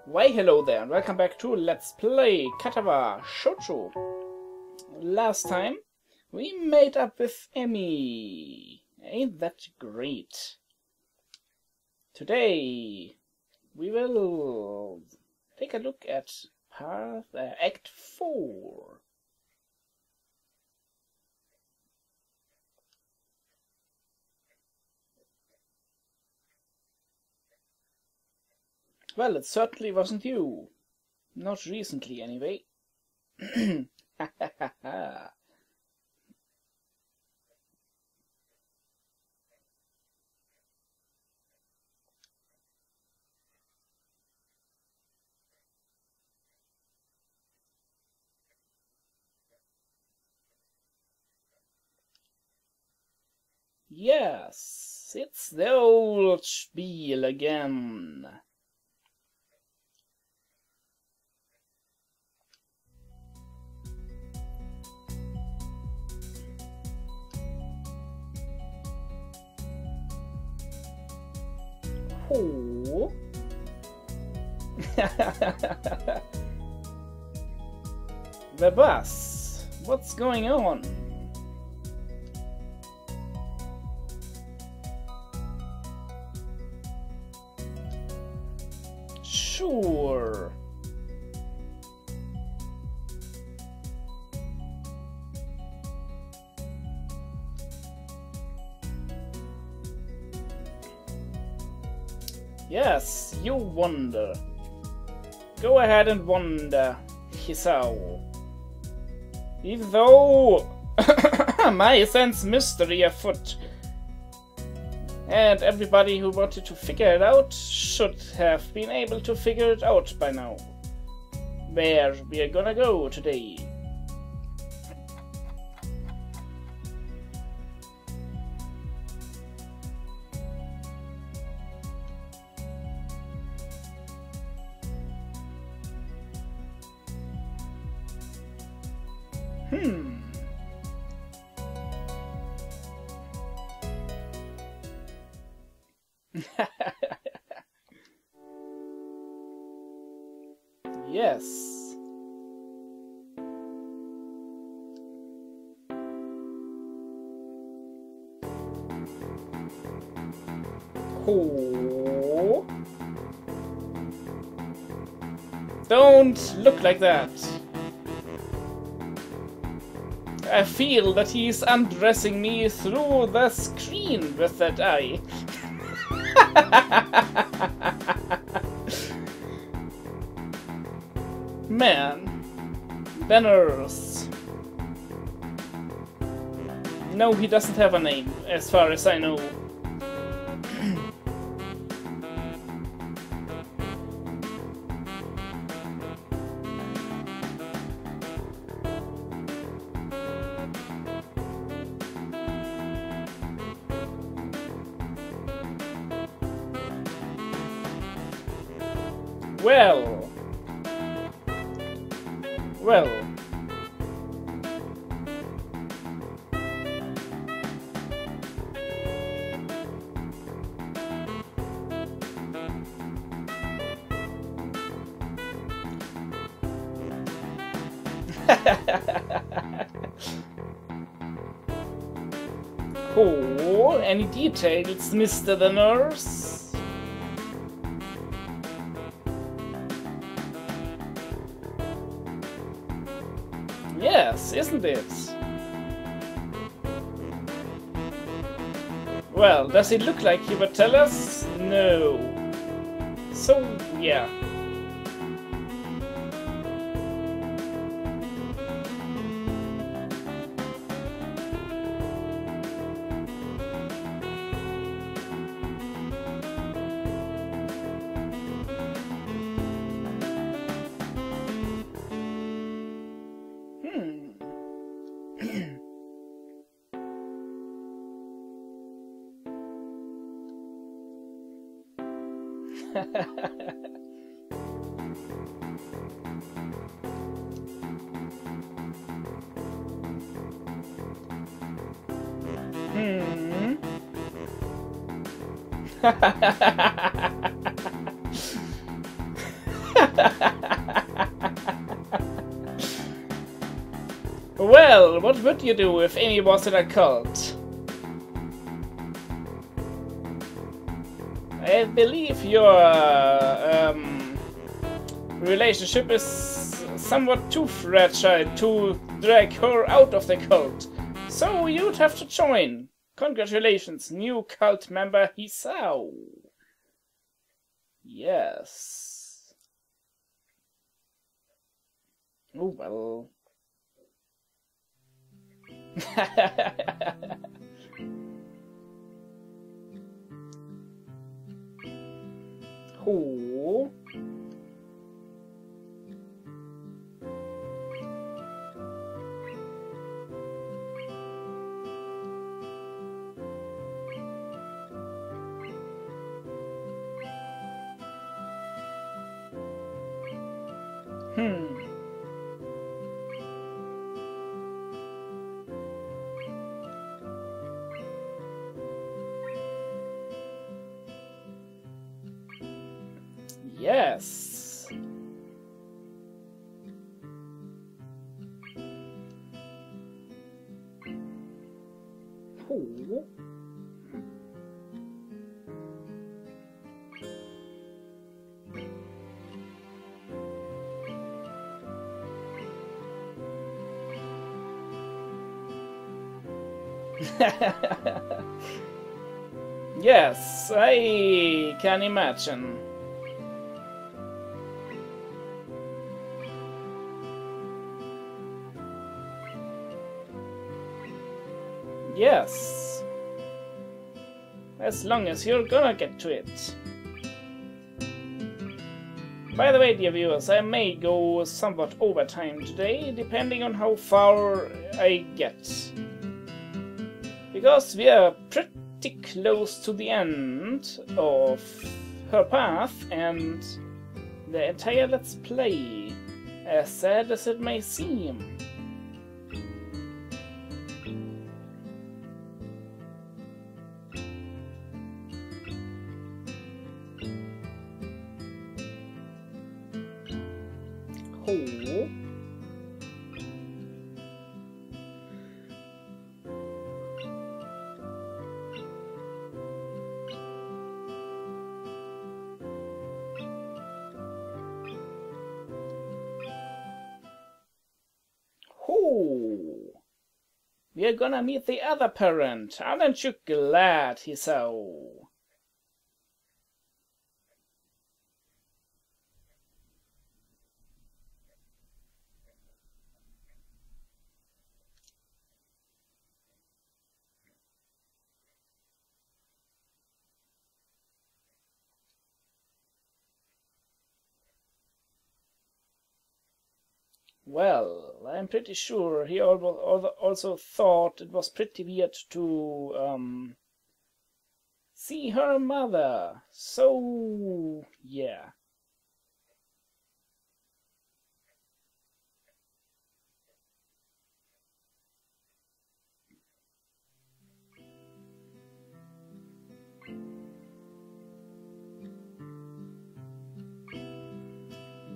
Why hello there and welcome back to Let's Play Katawa Shoujo. Last time we made up with Emmy. Ain't that great? Today we will take a look at Act 4. Well, it certainly wasn't you. Not recently, anyway. Yes, it's the old spiel again. Oh. The bus. What's going on? Sure. Yes, you wonder. Go ahead and wonder, Hisao. Even though my sense mystery afoot, and everybody who wanted to figure it out should have been able to figure it out by now. Where we are gonna go today. Yes. Oh. Don't look like that. I feel that he's undressing me through the screen with that eye. Man, Banners. No, he doesn't have a name, as far as I know. Well. Oh, any details, Mr. the Nurse? Yes, isn't it? Well, does it look like he would tell us? No. So, yeah. Well, what would you do if Amy was in a cult? I believe your relationship is somewhat too fragile to drag her out of the cult. So you'd have to join. Congratulations, new cult member Hisao. Yes. Oh well. Oh. Yes. Oh. Yes, I can imagine. Yes. As long as you're gonna get to it. By the way, dear viewers, I may go somewhat overtime today, depending on how far I get. Because we are pretty close to the end of her path and the entire Let's Play, as sad as it may seem. Oh. Oh. We're gonna meet the other parent. Aren't you glad, Hisao? Well, I'm pretty sure he also thought it was pretty weird to see her mother. So, yeah.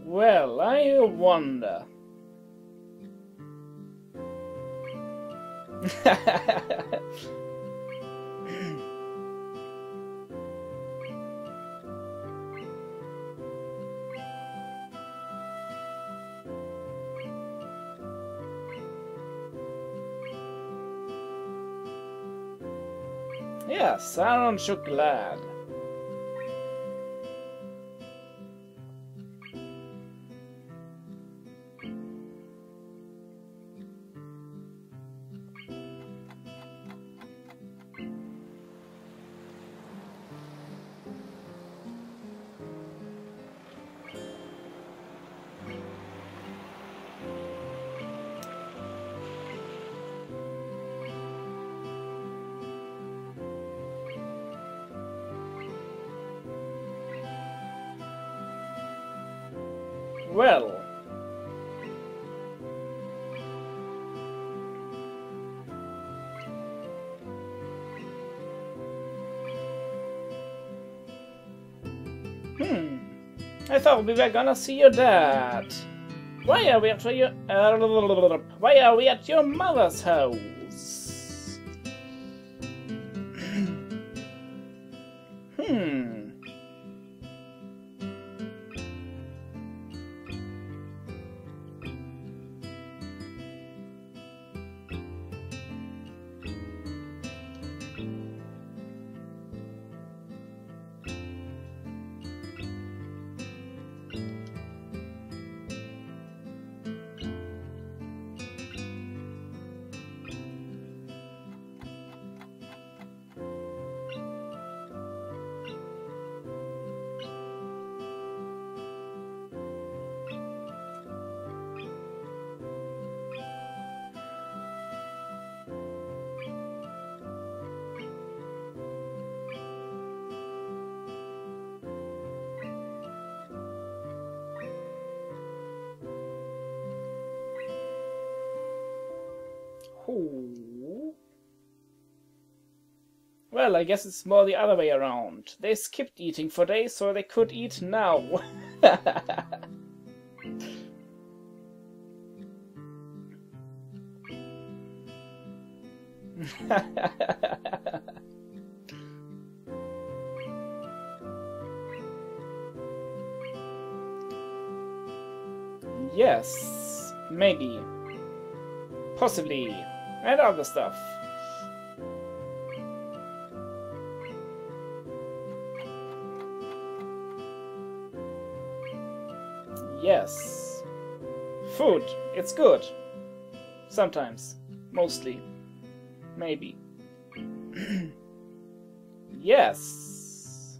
Well, I wonder. Yes, aren't you glad? Well. I thought we were gonna see your dad. Why are we at your mother's house? Ooh. Well, I guess it's more the other way around. They skipped eating for days so they could eat now. Yes, maybe. Possibly. And other stuff. Yes. Food. It's good. Sometimes. Mostly. Maybe. Yes.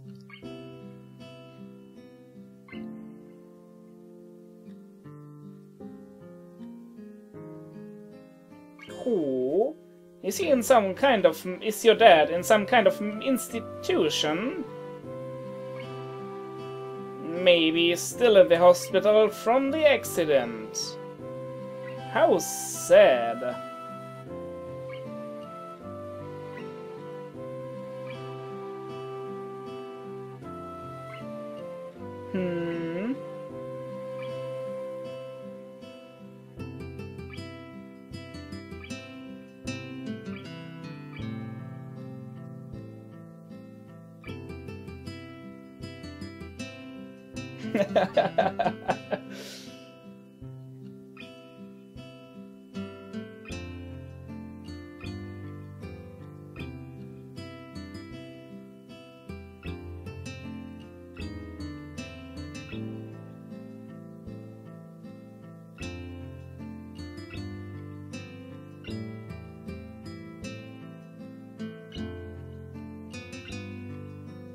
Who? Is he in some kind of... Is your dad in some kind of institution? Maybe still in the hospital from the accident. How sad.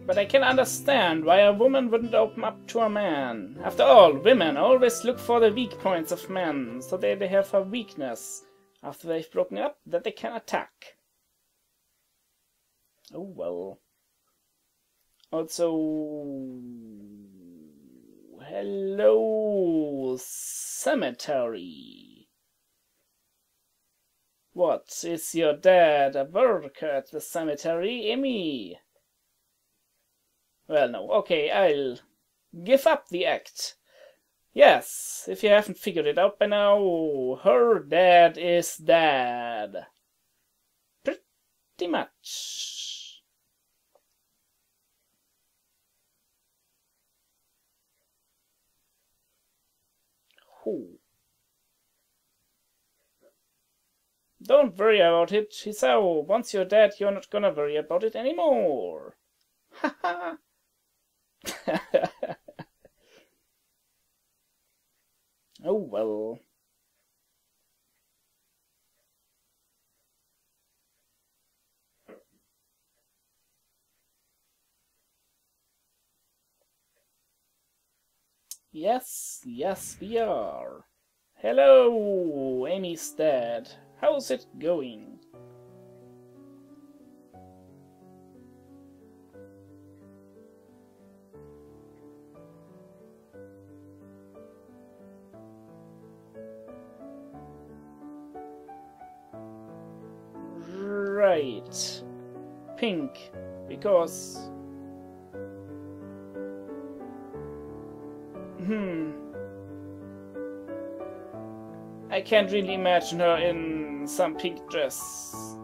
But I can understand why a woman wouldn't open up to a man. After all, women always look for the weak points of men, so they have a weakness after they've broken up that they can attack. Oh well. Also... Hello, cemetery. What, is your dad a worker at the cemetery, Emmy? Well, no. Okay, I'll give up the act. Yes, if you haven't figured it out by now, her dad is dead. Pretty much. Who? Don't worry about it, Hisao. Once you're dead, you're not gonna worry about it anymore. Haha. Oh well. Yes, yes we are. Hello, Amy's dad. How's it going? Right. Pink, because... I can't really imagine her in some pink dress.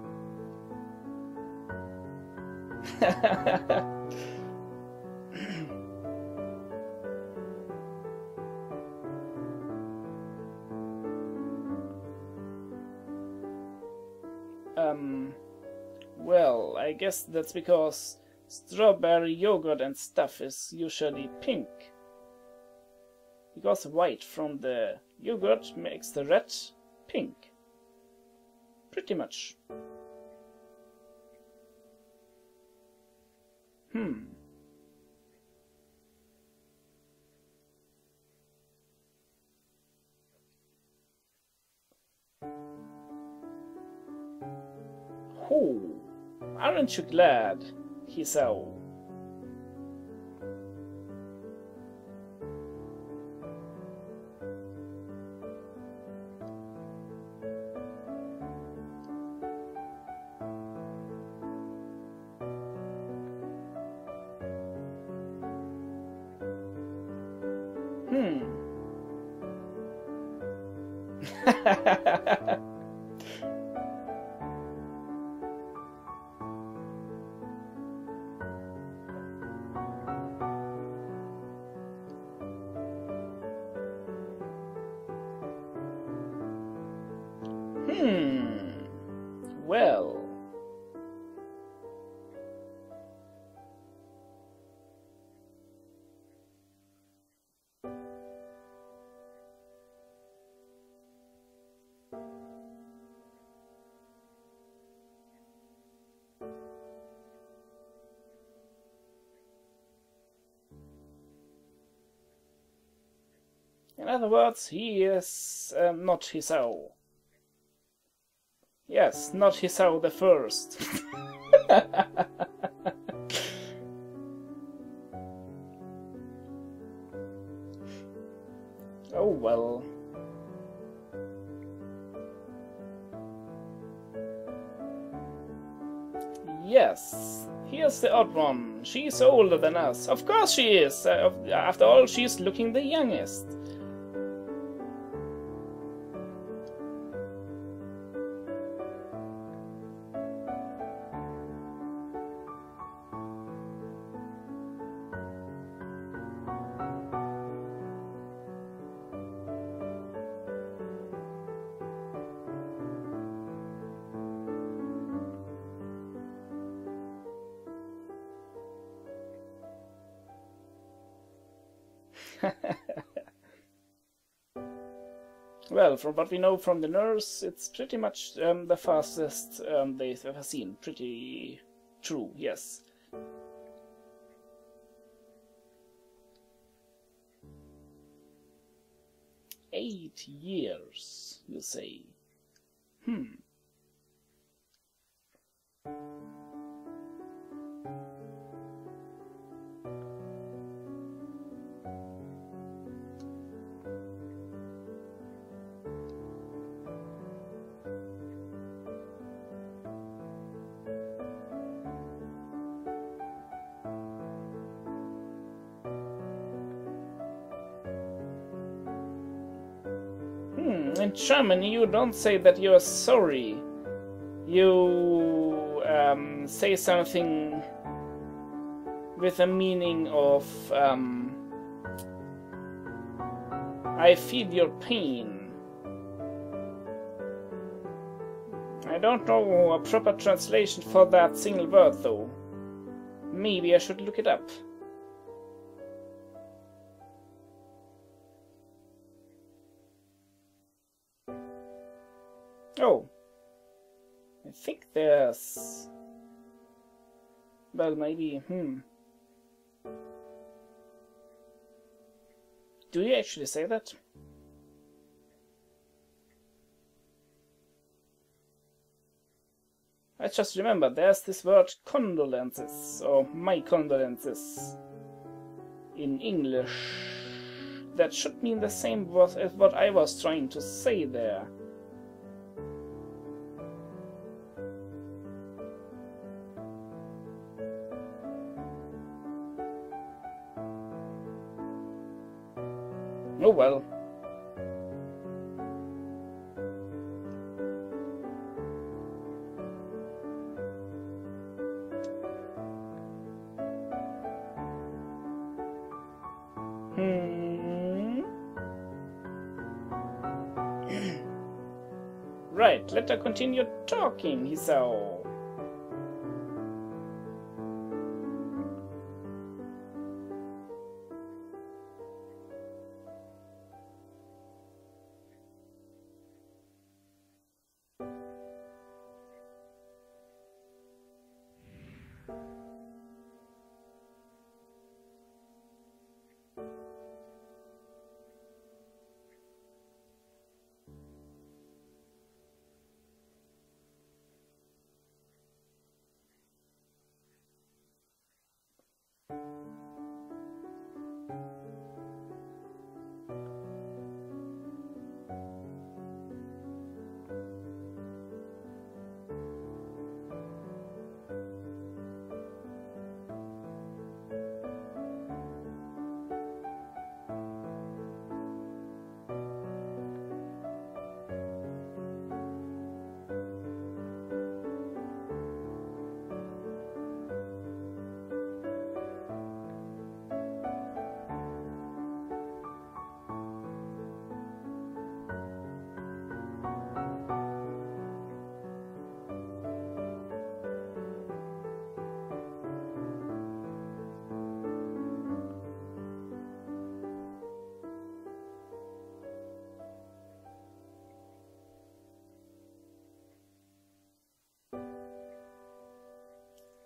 Well, I guess that's because strawberry yogurt and stuff is usually pink. Because white from the yogurt makes the red pink. Pretty much. Oh, aren't you glad, Hisao? Well. In other words, he is not Hisao. Yes, not Hisao the First. Oh well. Yes, here's the odd one. She's older than us. Of course she is. After all, she's looking the youngest. Well, from what we know from the nurse, it's pretty much the fastest they've ever seen. Pretty true, yes. "8 years, you say? In German, you don't say that you're sorry. You say something with a meaning of I feel your pain. I don't know a proper translation for that single word, though. Maybe I should look it up. Oh, I think there's... Well, maybe, Do you actually say that? I just remember there's this word condolences, or my condolences, in English. That should mean the same as what I was trying to say there. Oh well. Right, let her continue talking, Hisao.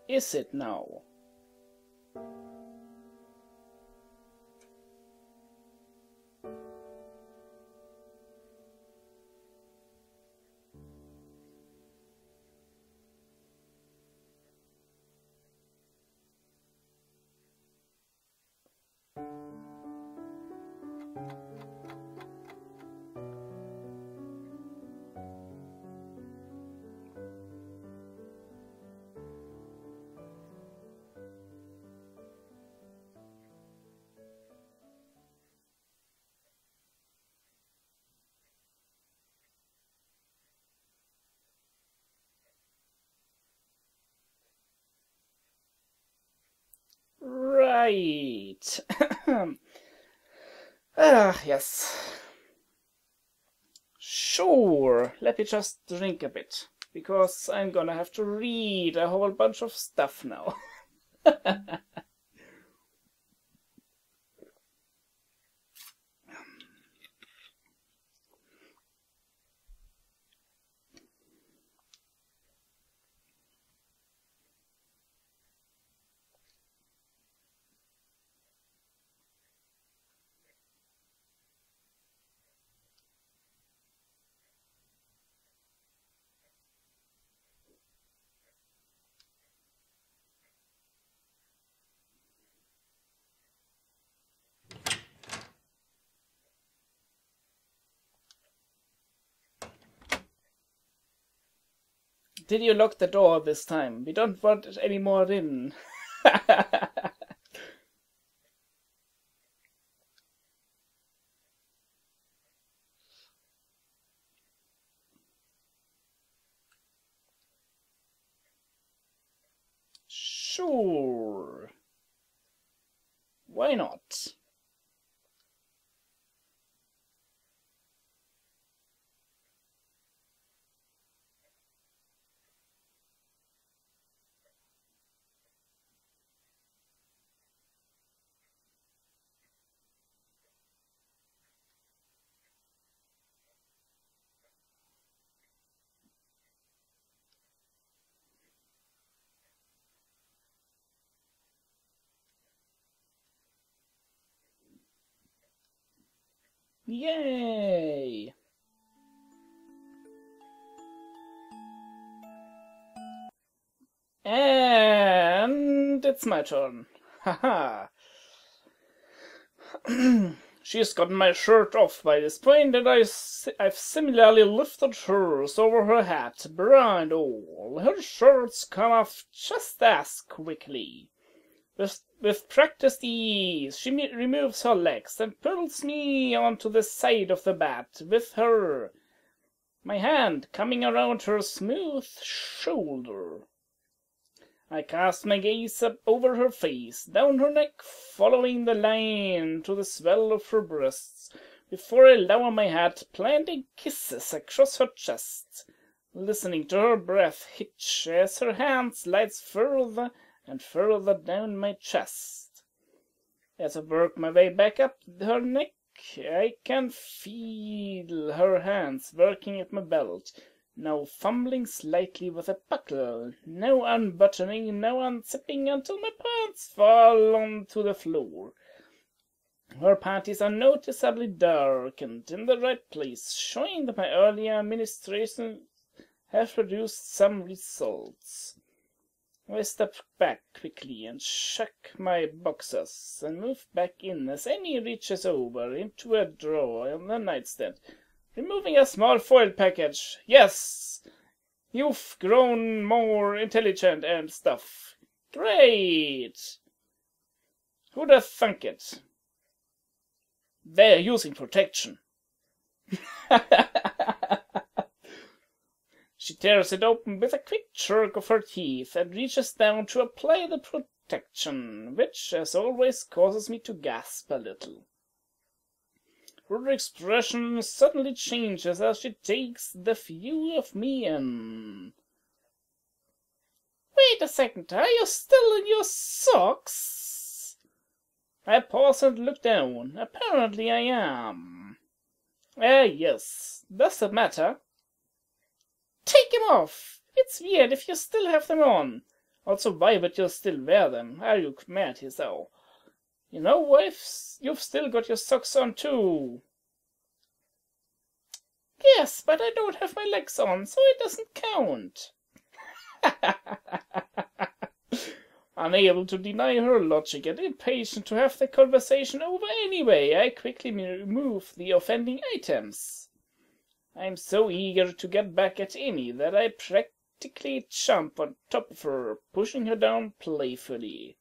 Is it now? Right. Yes. Sure, let me just drink a bit, because I'm gonna have to read a whole bunch of stuff now. Did you lock the door this time? We don't want any more in. Sure. Why not? Yay! And it's my turn. Haha. She's gotten my shirt off by this point, and I've similarly lifted hers over her hat, bra and all. Her shirts come off just as quickly. With practiced ease, she removes her legs and pulls me onto the side of the bed with her, my hand coming around her smooth shoulder. I cast my gaze up over her face, down her neck, following the line to the swell of her breasts, before I lower my head, planting kisses across her chest, listening to her breath hitch as her hand slides further and further down my chest. As I work my way back up her neck, I can feel her hands working at my belt, now fumbling slightly with a buckle, now unbuttoning, now unzipping until my pants fall onto the floor. Her panties are noticeably darkened in the right place, showing that my earlier ministrations have produced some results. I step back quickly and check my boxers and move back in as Amy reaches over into a drawer on the nightstand, removing a small foil package. Yes, you've grown more intelligent and stuff. Great! Who'd have thunk it? They're using protection. She tears it open with a quick jerk of her teeth and reaches down to apply the protection, which, as always, causes me to gasp a little. Her expression suddenly changes as she takes the view of me in. Wait a second, are you still in your socks? I pause and look down. Apparently I am. Yes. Does that matter? Take them off! It's weird if you still have them on. Also, why would you still wear them? Are you mad yourself? You know, you've still got your socks on too. Yes, but I don't have my legs on, so it doesn't count. Unable to deny her logic and impatient to have the conversation over anyway, I quickly remove the offending items. I'm so eager to get back at Amy that I practically jump on top of her, pushing her down playfully.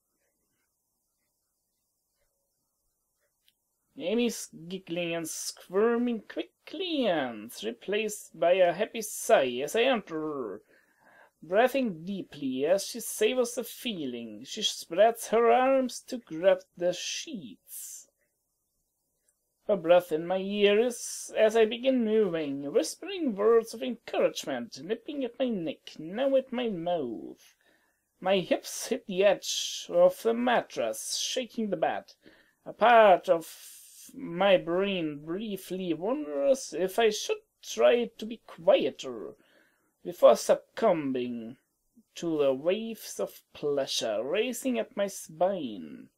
Amy's giggling and squirming quickly ends, replaced by a happy sigh as I enter her. Breathing deeply as she savors the feeling, she spreads her arms to grab the sheets. Her breath in my ears as I begin moving, whispering words of encouragement, nipping at my neck, now at my mouth. My hips hit the edge of the mattress, shaking the bed. A part of my brain briefly wonders if I should try to be quieter before succumbing to the waves of pleasure racing at my spine.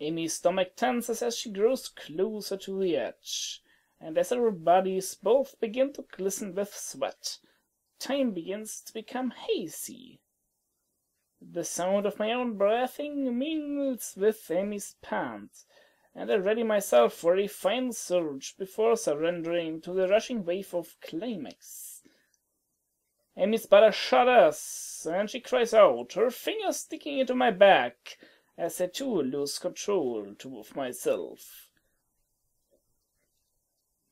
Amy's stomach tenses as she grows closer to the edge, and as our bodies both begin to glisten with sweat, time begins to become hazy. The sound of my own breathing mingles with Amy's pants, and I ready myself for a final surge before surrendering to the rushing wave of climax. Amy's body shudders, and she cries out, her fingers sticking into my back, as I too lose control of myself.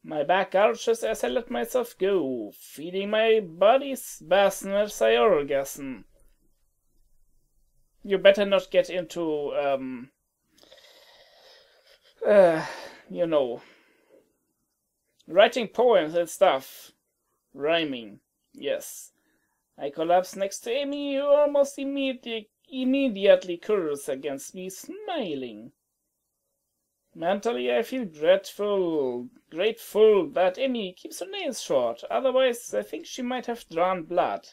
My back arches as I let myself go, feeling my body spasm as I orgasm. You better not get into, you know, writing poems and stuff. Rhyming, yes. I collapse next to Amy, who almost immediately curls against me, smiling. Mentally, I feel grateful that Amy keeps her nails short. Otherwise, I think she might have drawn blood.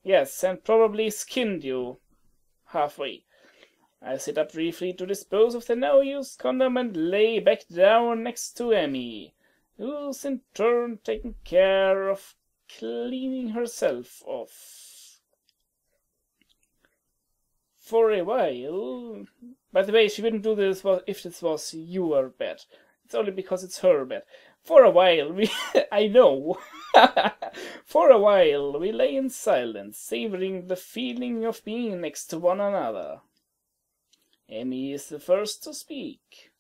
Yes, and probably skinned you halfway. I sit up briefly to dispose of the now-used condom and lay back down next to Amy, who's in turn taking care of cleaning herself off. For a while... By the way, she wouldn't do this if this was your bed. It's only because it's her bed. For a while, I know. For a while, we lay in silence, savoring the feeling of being next to one another. Amy is the first to speak.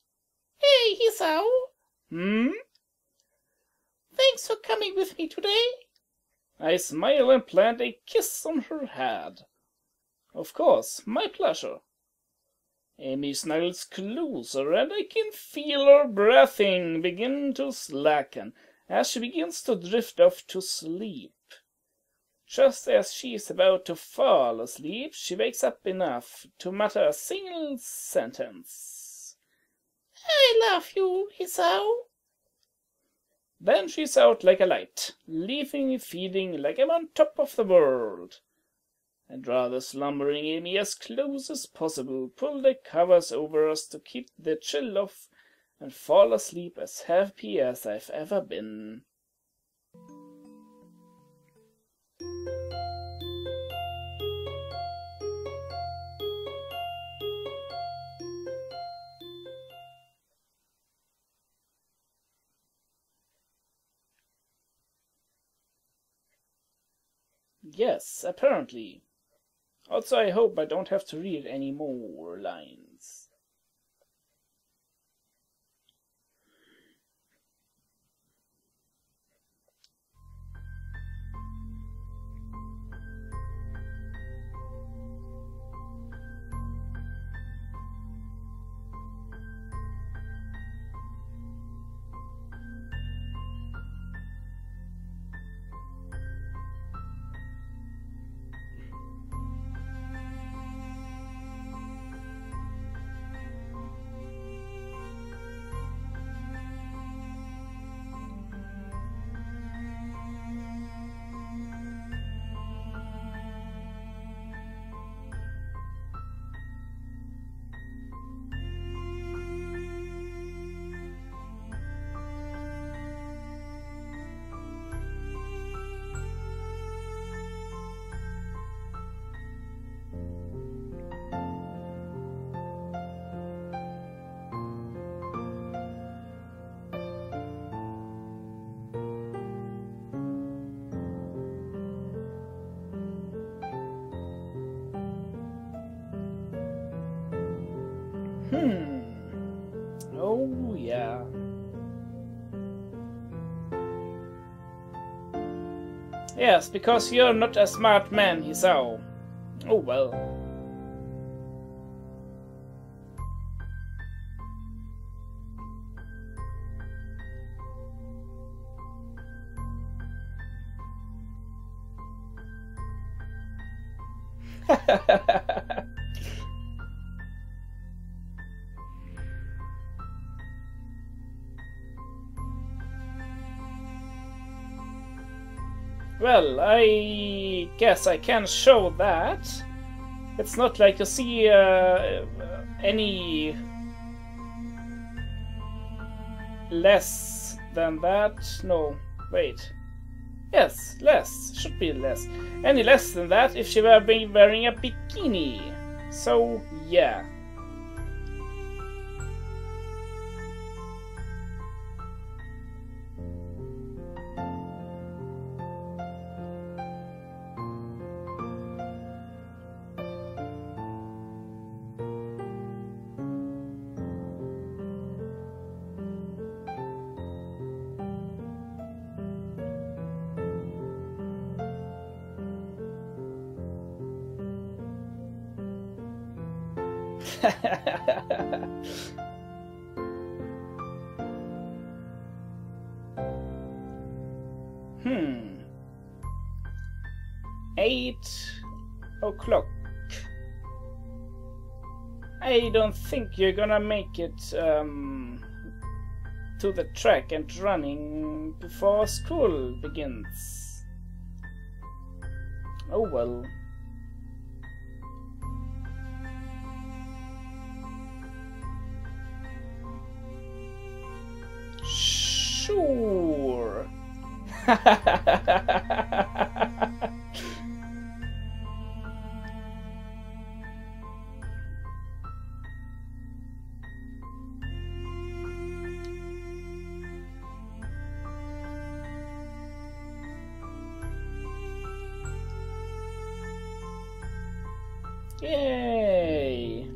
Hey, Hisao! Hmm? Thanks for coming with me today. I smile and plant a kiss on her head. Of course, my pleasure. Amy snuggles closer, and I can feel her breathing begin to slacken as she begins to drift off to sleep. Just as she is about to fall asleep, she wakes up enough to mutter a single sentence. I love you, Hisao. Then she's out like a light, leaving me feeling like I'm on top of the world. And rather slumbering Amy as close as possible, pull the covers over us to keep the chill off and fall asleep as happy as I've ever been. Yes, apparently. Also, I hope I don't have to read any more lines. Oh, yeah. Yes, because you're not a smart man, Hisao. Oh well. Well, I guess I can show that. It's not like you see any less than that. No, wait. Yes, less. Should be less. Any less than that if she were wearing a bikini. So, yeah. Hmm. 8 o'clock. I don't think you're gonna make it to the track and running before school begins. Oh well. Sure. Yay!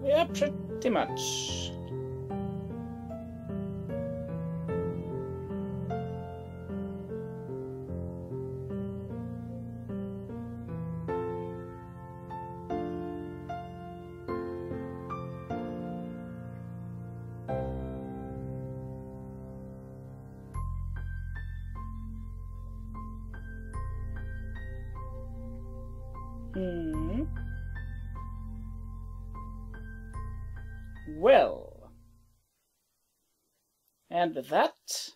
Yeah, pretty much. Well, and with that,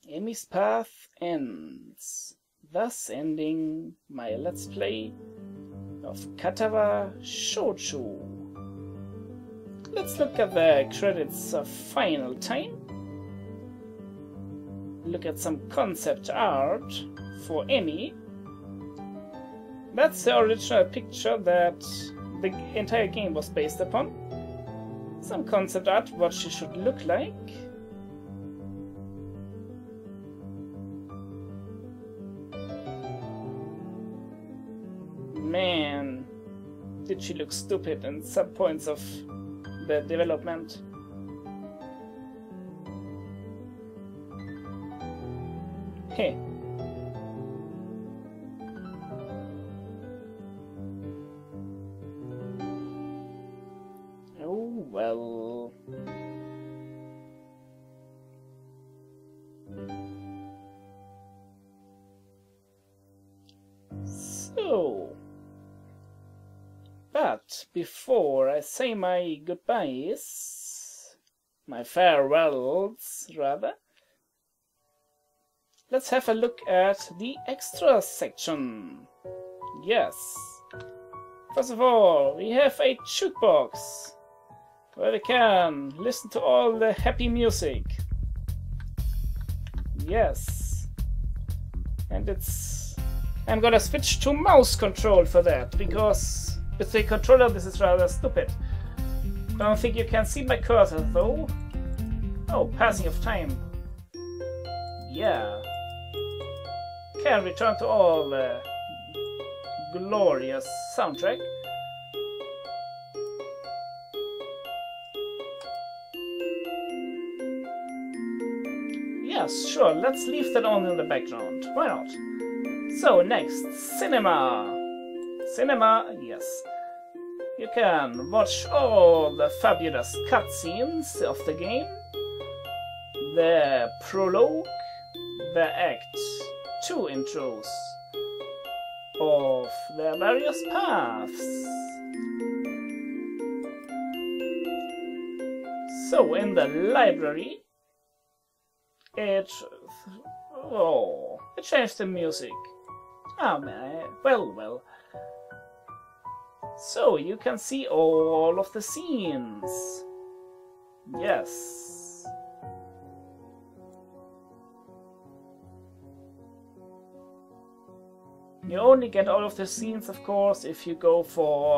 Amy's path ends, thus ending my Let's Play of Katawa Shoujo. Let's look at the credits of Final Time. Look at some concept art for Amy. That's the original picture that the entire game was based upon. Some concept art, what she should look like. Man, did she look stupid in some points of the development. Hey. Oh well. So, but before I say my goodbyes, my farewells rather, let's have a look at the extra section. Yes. First of all, we have a jukebox where we can listen to all the happy music. Yes. And I'm gonna switch to mouse control for that, because with the controller this is rather stupid. I don't think you can see my cursor though. Oh, passing of time. Yeah. Can return to all the glorious soundtrack. Yes, sure, let's leave that on in the background. Why not? So, next, cinema. Cinema, yes. You can watch all the fabulous cutscenes of the game, the prologue, the Act 2 intros of the various paths. So, in the library, it changed the music. Oh man, well. So you can see all of the scenes. Yes. You only get all of the scenes, of course, if you go for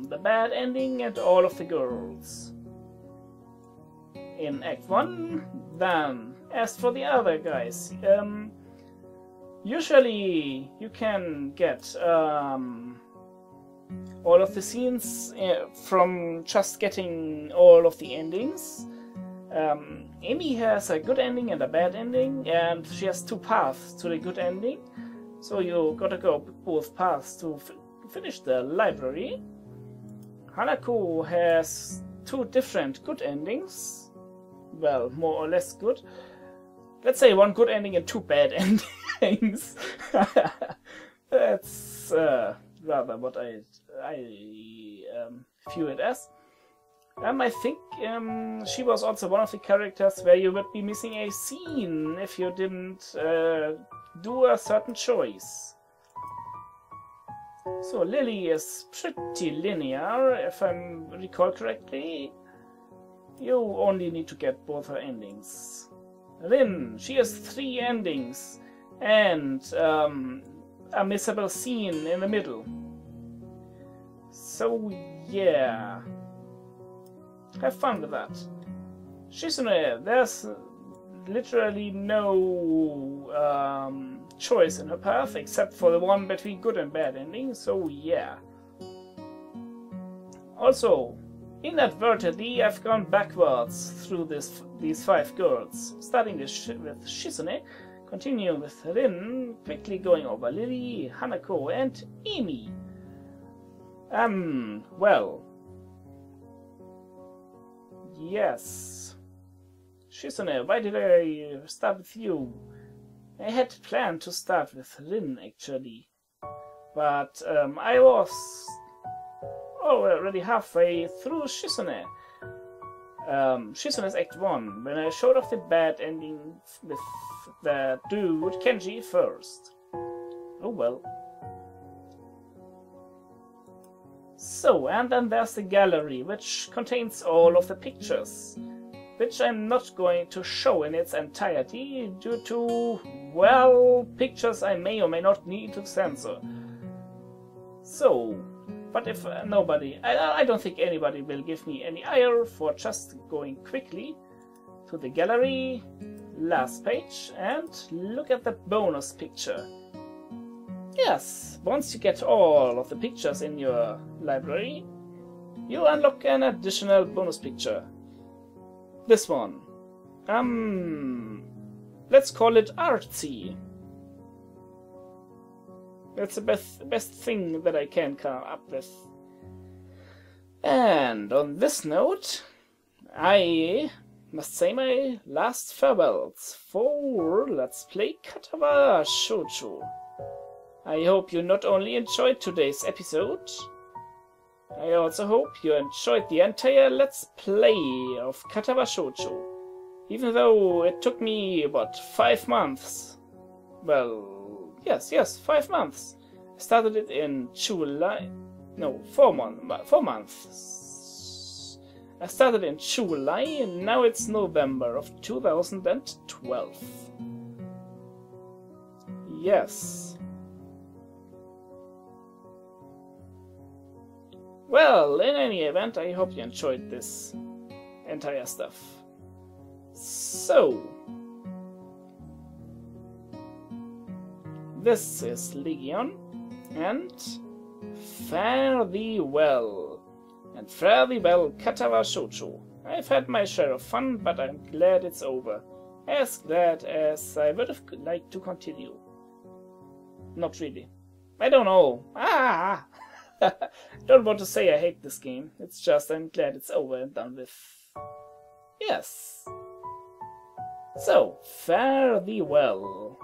the bad ending and all of the girls in Act 1. Then, as for the other guys, usually you can get all of the scenes from just getting all of the endings. Amy has a good ending and a bad ending, and she has two paths to the good ending. So you gotta go both paths to finish the library. Hanako has two different good endings. Well, more or less good. Let's say one good ending and two bad endings. That's rather what I view it as. I think she was also one of the characters where you would be missing a scene if you didn't do a certain choice. So Lily is pretty linear, if I recall correctly. You only need to get both her endings. Lynn, she has 3 endings and a missable scene in the middle. So yeah, have fun with that. Shizune, there's literally no choice in her path except for the one between good and bad endings, so yeah. Also, inadvertently, I've gone backwards through these 5 girls, starting with Shizune, continuing with Rin, quickly going over Lily, Hanako, and Emi. Well. Yes. Shizune, why did I start with you? I had planned to start with Rin, actually. But I was already halfway through Shizune. Shizune's Act 1, when I showed off the bad ending with the dude Kenji first. Oh well. So, and then there's the gallery, which contains all of the pictures, which I'm not going to show in its entirety due to, well, pictures I may or may not need to censor. So, but if I don't think anybody will give me any ire for just going quickly to the gallery, last page, and look at the bonus picture. Yes, once you get all of the pictures in your library, you unlock an additional bonus picture. This one. Let's call it artsy. That's the best thing that I can come up with. And on this note, I must say my last farewells for Let's Play Katawa Shoujo. I hope you not only enjoyed today's episode, I also hope you enjoyed the entire Let's Play of Katawa Shoujo. Even though it took me, what, 5 months? Well, yes, 5 months. I started it in July. No, 4 months. I started in July and now it's November of 2012. Yes. Well, in any event, I hope you enjoyed this entire stuff. So, this is Legion, and fare thee well. And fare thee well, Katawa Shoujo. I've had my share of fun, but I'm glad it's over. As glad as I would have liked to continue. Not really. I don't know. I don't want to say I hate this game. It's just I'm glad it's over and done with. Yes. So, fare thee well.